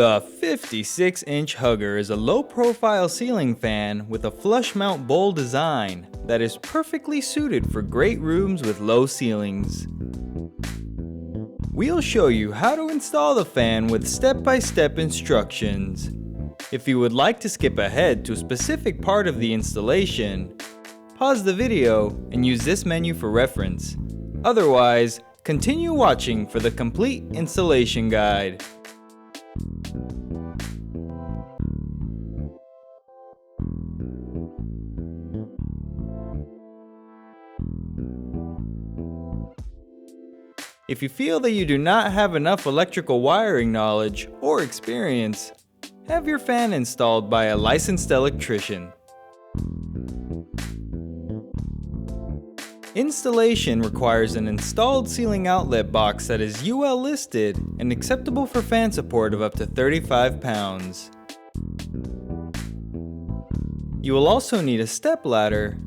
The 56-inch Hugger is a low-profile ceiling fan with a flush mount bowl design that is perfectly suited for great rooms with low ceilings. We'll show you how to install the fan with step-by-step instructions. If you would like to skip ahead to a specific part of the installation, pause the video and use this menu for reference. Otherwise, continue watching for the complete installation guide. If you feel that you do not have enough electrical wiring knowledge or experience, have your fan installed by a licensed electrician. Installation requires an installed ceiling outlet box that is UL listed and acceptable for fan support of up to 35 pounds. You will also need a step ladder,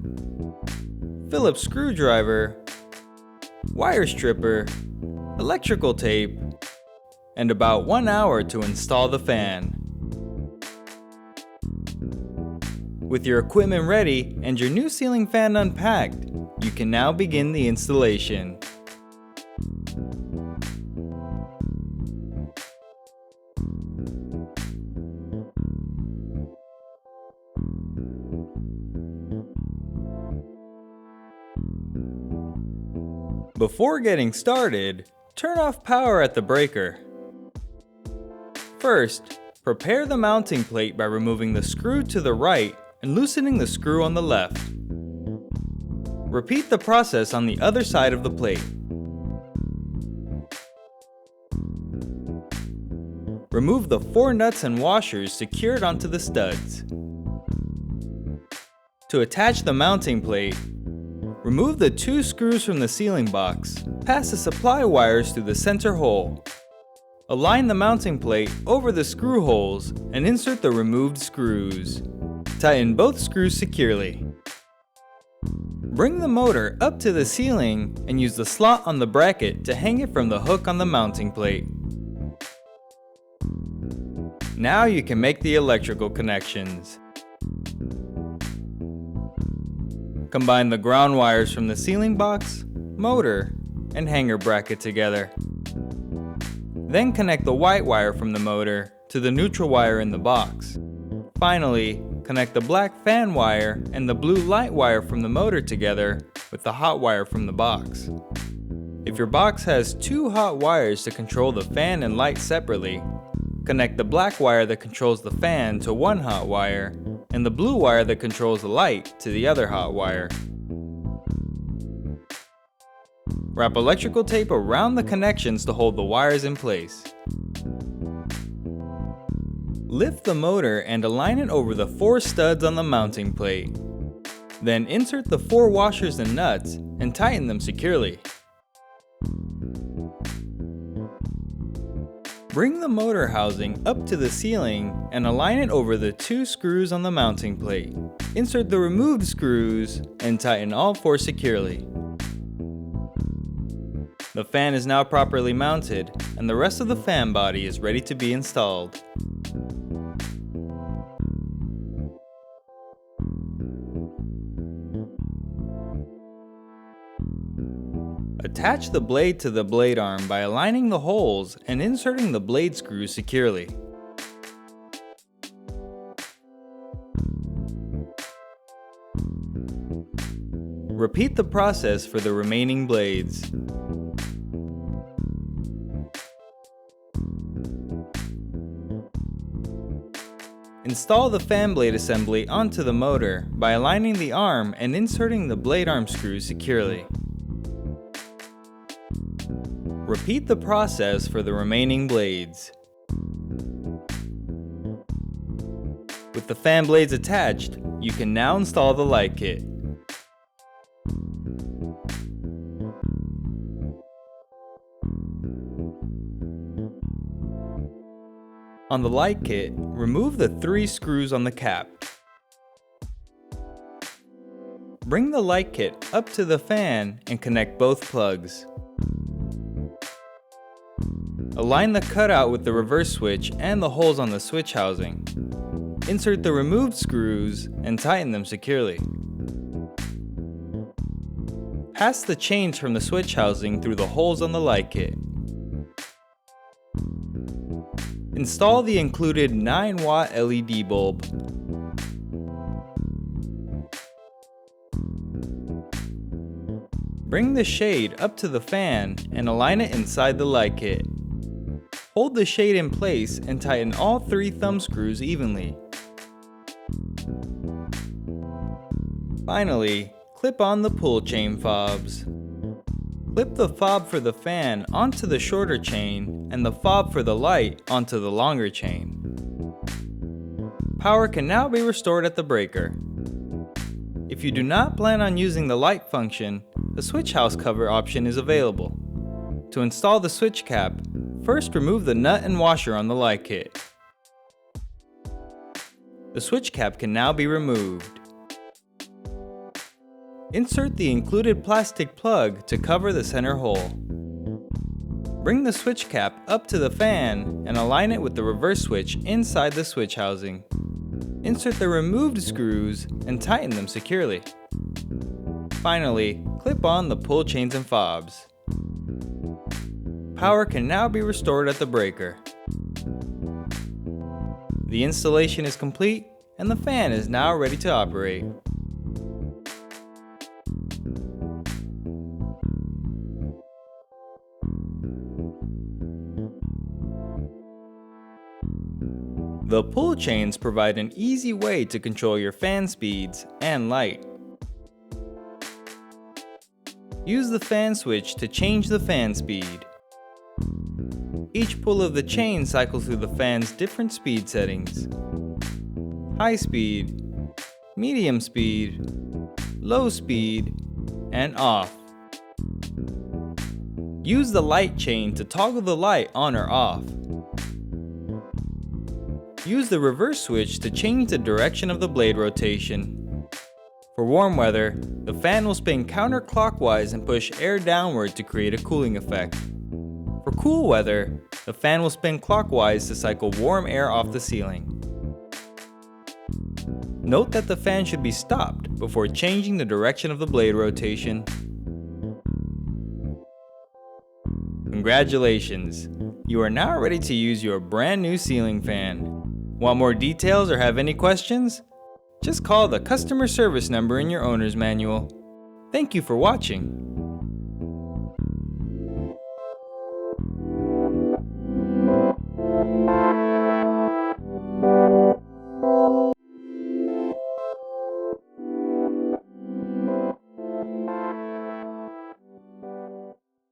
Phillips screwdriver, wire stripper, electrical tape, and about 1 hour to install the fan. With your equipment ready and your new ceiling fan unpacked, you can now begin the installation. Before getting started, turn off power at the breaker. First, prepare the mounting plate by removing the screw to the right and loosening the screw on the left. Repeat the process on the other side of the plate. Remove the 4 nuts and washers secured onto the studs. To attach the mounting plate, remove the 2 screws from the ceiling box. Pass the supply wires through the center hole. Align the mounting plate over the screw holes and insert the removed screws. Tighten both screws securely. Bring the motor up to the ceiling and use the slot on the bracket to hang it from the hook on the mounting plate. Now you can make the electrical connections. Combine the ground wires from the ceiling box, motor, and hanger bracket together. Then connect the white wire from the motor to the neutral wire in the box. Finally, connect the black fan wire and the blue light wire from the motor together with the hot wire from the box. If your box has 2 hot wires to control the fan and light separately, connect the black wire that controls the fan to one hot wire and the blue wire that controls the light to the other hot wire. Wrap electrical tape around the connections to hold the wires in place. Lift the motor and align it over the 4 studs on the mounting plate. Then insert the 4 washers and nuts and tighten them securely. Bring the motor housing up to the ceiling and align it over the 2 screws on the mounting plate. Insert the removed screws and tighten all 4 securely. The fan is now properly mounted and the rest of the fan body is ready to be installed. Attach the blade to the blade arm by aligning the holes and inserting the blade screws securely. Repeat the process for the remaining blades. Install the fan blade assembly onto the motor by aligning the arm and inserting the blade arm screws securely. Repeat the process for the remaining blades. With the fan blades attached, you can now install the light kit. On the light kit, remove the 3 screws on the cap. Bring the light kit up to the fan and connect both plugs. Align the cutout with the reverse switch and the holes on the switch housing. Insert the removed screws and tighten them securely. Pass the chains from the switch housing through the holes on the light kit. Install the included 9-watt LED bulb. Bring the shade up to the fan and align it inside the light kit. Hold the shade in place and tighten all 3 thumb screws evenly. Finally, clip on the pull chain fobs. Clip the fob for the fan onto the shorter chain and the fob for the light onto the longer chain. Power can now be restored at the breaker. If you do not plan on using the light function, the switch house cover option is available. To install the switch cap, first remove the nut and washer on the light kit. The switch cap can now be removed. Insert the included plastic plug to cover the center hole. Bring the switch cap up to the fan and align it with the reverse switch inside the switch housing. Insert the removed screws and tighten them securely. Finally, clip on the pull chains and fobs. Power can now be restored at the breaker. The installation is complete and the fan is now ready to operate. The pull chains provide an easy way to control your fan speeds and light. Use the fan switch to change the fan speed. Each pull of the chain cycles through the fan's different speed settings: high speed, medium speed, low speed, and off. Use the light chain to toggle the light on or off. Use the reverse switch to change the direction of the blade rotation. For warm weather, the fan will spin counterclockwise and push air downward to create a cooling effect. For cool weather, the fan will spin clockwise to cycle warm air off the ceiling. Note that the fan should be stopped before changing the direction of the blade rotation. Congratulations! You are now ready to use your brand new ceiling fan. Want more details or have any questions? Just call the customer service number in your owner's manual. Thank you for watching.